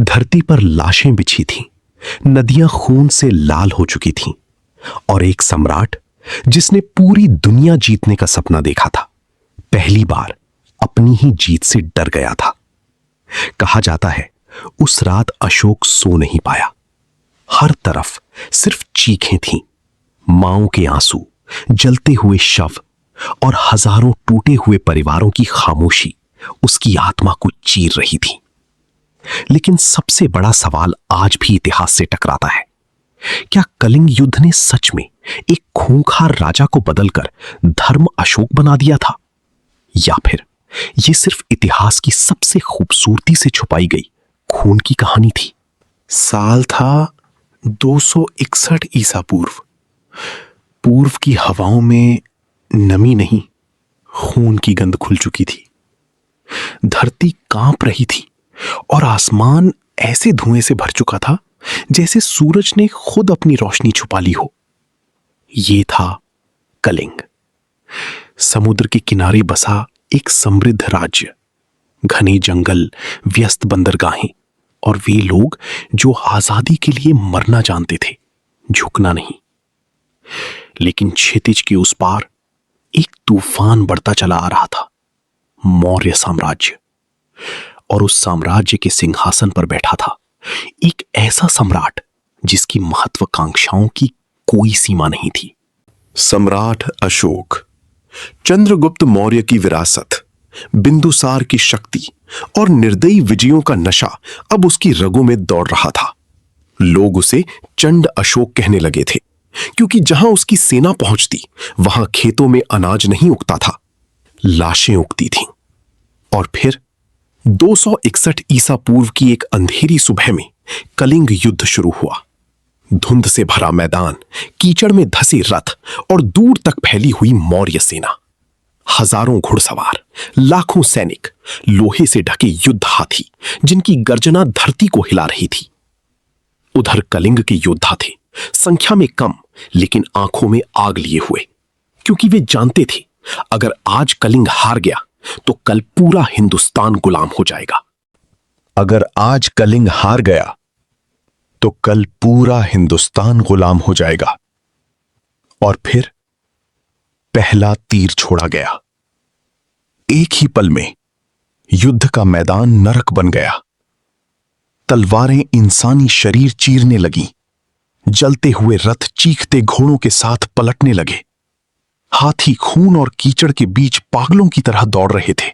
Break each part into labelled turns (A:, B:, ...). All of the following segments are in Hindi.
A: धरती पर लाशें बिछी थीं, नदियां खून से लाल हो चुकी थीं और एक सम्राट जिसने पूरी दुनिया जीतने का सपना देखा था, पहली बार अपनी ही जीत से डर गया था। कहा जाता है उस रात अशोक सो नहीं पाया। हर तरफ सिर्फ चीखें थीं, मांओं के आंसू, जलते हुए शव और हजारों टूटे हुए परिवारों की खामोशी उसकी आत्मा को चीर रही थी। लेकिन सबसे बड़ा सवाल आज भी इतिहास से टकराता है। क्या कलिंग युद्ध ने सच में एक खूंखार राजा को बदलकर धर्म अशोक बना दिया था, या फिर यह सिर्फ इतिहास की सबसे खूबसूरती से छुपाई गई खून की कहानी थी?
B: साल था 261 ईसा पूर्व। पूर्व की हवाओं में नमी नहीं, खून की गंध खुल चुकी थी। धरती कांप रही थी और आसमान ऐसे धुएं से भर चुका था जैसे सूरज ने खुद अपनी रोशनी छुपा ली हो। यह था कलिंग, समुद्र के किनारे बसा एक समृद्ध राज्य। घने जंगल, व्यस्त बंदरगाहें और वे लोग जो आजादी के लिए मरना जानते थे, झुकना नहीं। लेकिन क्षितिज के उस पार एक तूफान बढ़ता चला आ रहा था, मौर्य साम्राज्य। और उस साम्राज्य के सिंहासन पर बैठा था एक ऐसा सम्राट जिसकी महत्वाकांक्षाओं की कोई सीमा नहीं थी।
A: सम्राट अशोक, चंद्रगुप्त मौर्य की विरासत, बिंदुसार की शक्ति और निर्दयी विजयों का नशा अब उसकी रगों में दौड़ रहा था। लोग उसे चंड अशोक कहने लगे थे, क्योंकि जहां उसकी सेना पहुंचती वहां खेतों में अनाज नहीं उगता था, लाशें उगती थीं। और फिर 261 ईसा पूर्व की एक अंधेरी सुबह में कलिंग युद्ध शुरू हुआ। धुंध से भरा मैदान, कीचड़ में धसे रथ और दूर तक फैली हुई मौर्य सेना। हजारों घुड़सवार, लाखों सैनिक, लोहे से ढके युद्ध हाथी जिनकी गर्जना धरती को हिला रही थी। उधर कलिंग के योद्धा थे, संख्या में कम लेकिन आंखों में आग लिए हुए, क्योंकि वे जानते थे अगर आज कलिंग हार गया तो कल पूरा हिंदुस्तान गुलाम हो जाएगा।
C: अगर आज कलिंग हार गया तो कल पूरा हिंदुस्तान गुलाम हो जाएगा। और फिर पहला तीर छोड़ा गया। एक ही पल में युद्ध का मैदान नरक बन गया। तलवारें इंसानी शरीर चीरने लगीं। जलते हुए रथ चीखते घोड़ों के साथ पलटने लगे। हाथी खून और कीचड़ के बीच पागलों की तरह दौड़ रहे थे।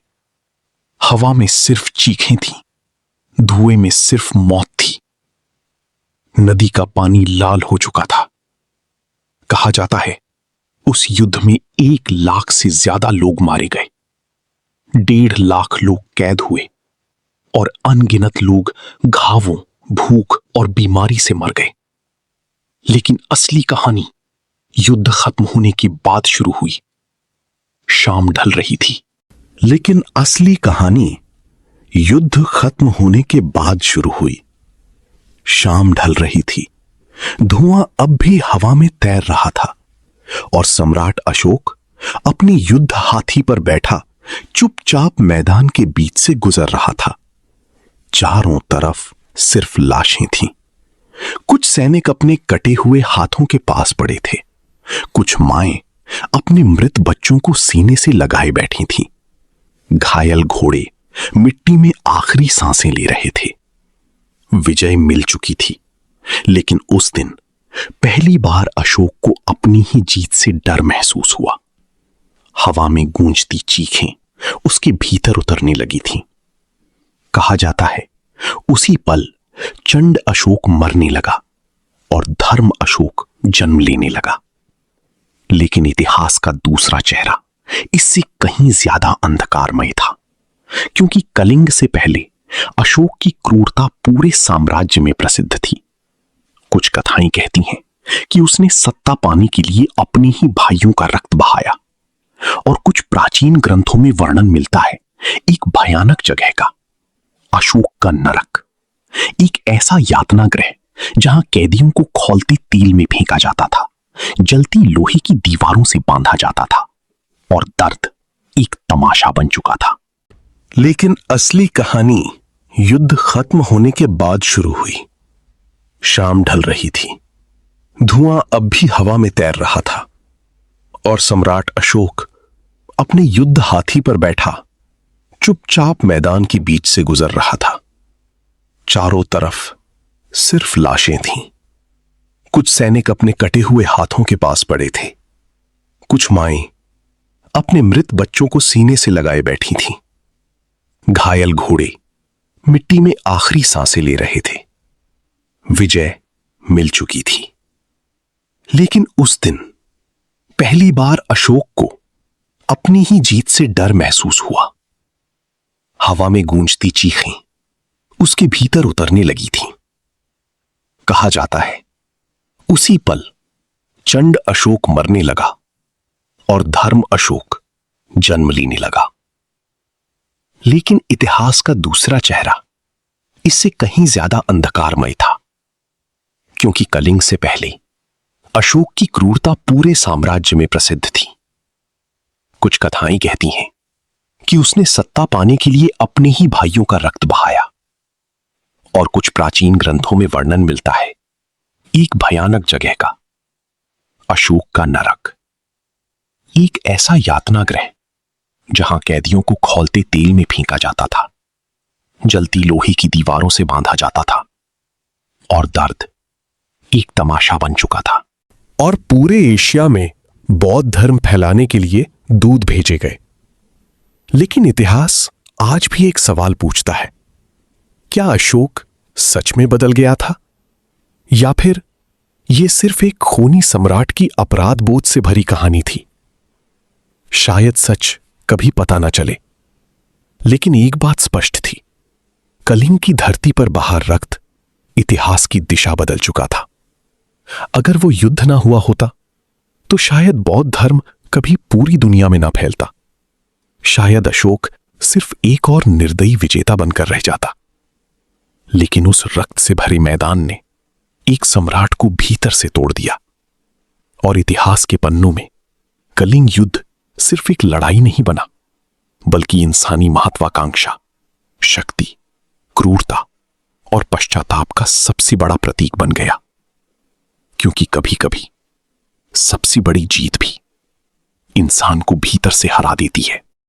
C: हवा में सिर्फ चीखें थीं, धुएं में सिर्फ मौत थी। नदी का पानी लाल हो चुका था। कहा जाता है उस युद्ध में 1 लाख से ज्यादा लोग मारे गए। 1.5 लाख लोग कैद हुए और अनगिनत लोग घावों, भूख और बीमारी से मर गए। लेकिन असली कहानी युद्ध खत्म होने के बाद शुरू हुई। शाम ढल रही थी। लेकिन असली कहानी युद्ध खत्म होने के बाद शुरू हुई। शाम ढल रही थी। धुआं अब भी हवा में तैर रहा था और सम्राट अशोक अपनी युद्ध हाथी पर बैठा चुपचाप मैदान के बीच से गुजर रहा था। चारों तरफ सिर्फ लाशें थीं। कुछ सैनिक अपने कटे हुए हाथों के पास पड़े थे। कुछ माएं अपने मृत बच्चों को सीने से लगाए बैठी थीं। घायल घोड़े मिट्टी में आखिरी सांसें ले रहे थे। विजय मिल चुकी थी, लेकिन उस दिन पहली बार अशोक को अपनी ही जीत से डर महसूस हुआ। हवा में गूंजती चीखें उसके भीतर उतरने लगी थीं। कहा जाता है उसी पल चंड अशोक मरने लगा और धर्म अशोक जन्म लेने लगा। लेकिन इतिहास का दूसरा चेहरा इससे कहीं ज्यादा अंधकारमय था, क्योंकि कलिंग से पहले अशोक की क्रूरता पूरे साम्राज्य में प्रसिद्ध थी। कुछ कथाएं कहती हैं कि उसने सत्ता पाने के लिए अपने ही भाइयों का रक्त बहाया, और कुछ प्राचीन ग्रंथों में वर्णन मिलता है एक भयानक जगह का, अशोक का नरक, एक ऐसा यातना गृह जहां कैदियों को खौलते तेल में फेंका जाता था, जलती लोहे की दीवारों से बांधा जाता था और दर्द एक तमाशा बन चुका था।
A: लेकिन असली कहानी युद्ध खत्म होने के बाद शुरू हुई। शाम ढल रही थी, धुआं अब भी हवा में तैर रहा था और सम्राट अशोक अपने युद्ध हाथी पर बैठा चुपचाप मैदान के बीच से गुजर रहा था। चारों तरफ सिर्फ लाशें थीं। कुछ सैनिक अपने कटे हुए हाथों के पास पड़े थे। कुछ माएं अपने मृत बच्चों को सीने से लगाए बैठी थीं। घायल घोड़े मिट्टी में आखिरी सांसें ले रहे थे। विजय मिल चुकी थी। लेकिन उस दिन पहली बार अशोक को अपनी ही जीत से डर महसूस हुआ। हवा में गूंजती चीखें उसके भीतर उतरने लगी थीं। कहा जाता है उसी पल चंड अशोक मरने लगा और धर्म अशोक जन्म लेने लगा। लेकिन इतिहास का दूसरा चेहरा इससे कहीं ज्यादा अंधकारमय था, क्योंकि कलिंग से पहले अशोक की क्रूरता पूरे साम्राज्य में प्रसिद्ध थी। कुछ कथाएं कहती हैं कि उसने सत्ता पाने के लिए अपने ही भाइयों का रक्त बहाया, और कुछ प्राचीन ग्रंथों में वर्णन मिलता है एक भयानक जगह का, अशोक का नरक। एक ऐसा यातना गृह जहां कैदियों को खौलते तेल में फेंका जाता था, जलती लोहे की दीवारों से बांधा जाता था, और दर्द एक तमाशा बन चुका था।
B: और पूरे एशिया में बौद्ध धर्म फैलाने के लिए दूत भेजे गए। लेकिन इतिहास आज भी एक सवाल पूछता है, क्या अशोक सच में बदल गया था, या फिर यह सिर्फ एक खूनी सम्राट की अपराध बोध से भरी कहानी थी? शायद सच कभी पता न चले, लेकिन एक बात स्पष्ट थी, कलिंग की धरती पर बहा रक्त इतिहास की दिशा बदल चुका था। अगर वो युद्ध ना हुआ होता तो शायद बौद्ध धर्म कभी पूरी दुनिया में ना फैलता। शायद अशोक सिर्फ एक और निर्दयी विजेता बनकर रह जाता। लेकिन उस रक्त से भरे मैदान ने एक सम्राट को भीतर से तोड़ दिया, और इतिहास के पन्नों में कलिंग युद्ध सिर्फ एक लड़ाई नहीं बना, बल्कि इंसानी महत्वाकांक्षा, शक्ति, क्रूरता और पश्चाताप का सबसे बड़ा प्रतीक बन गया। क्योंकि कभी-कभी सबसे बड़ी जीत भी इंसान को भीतर से हरा देती है।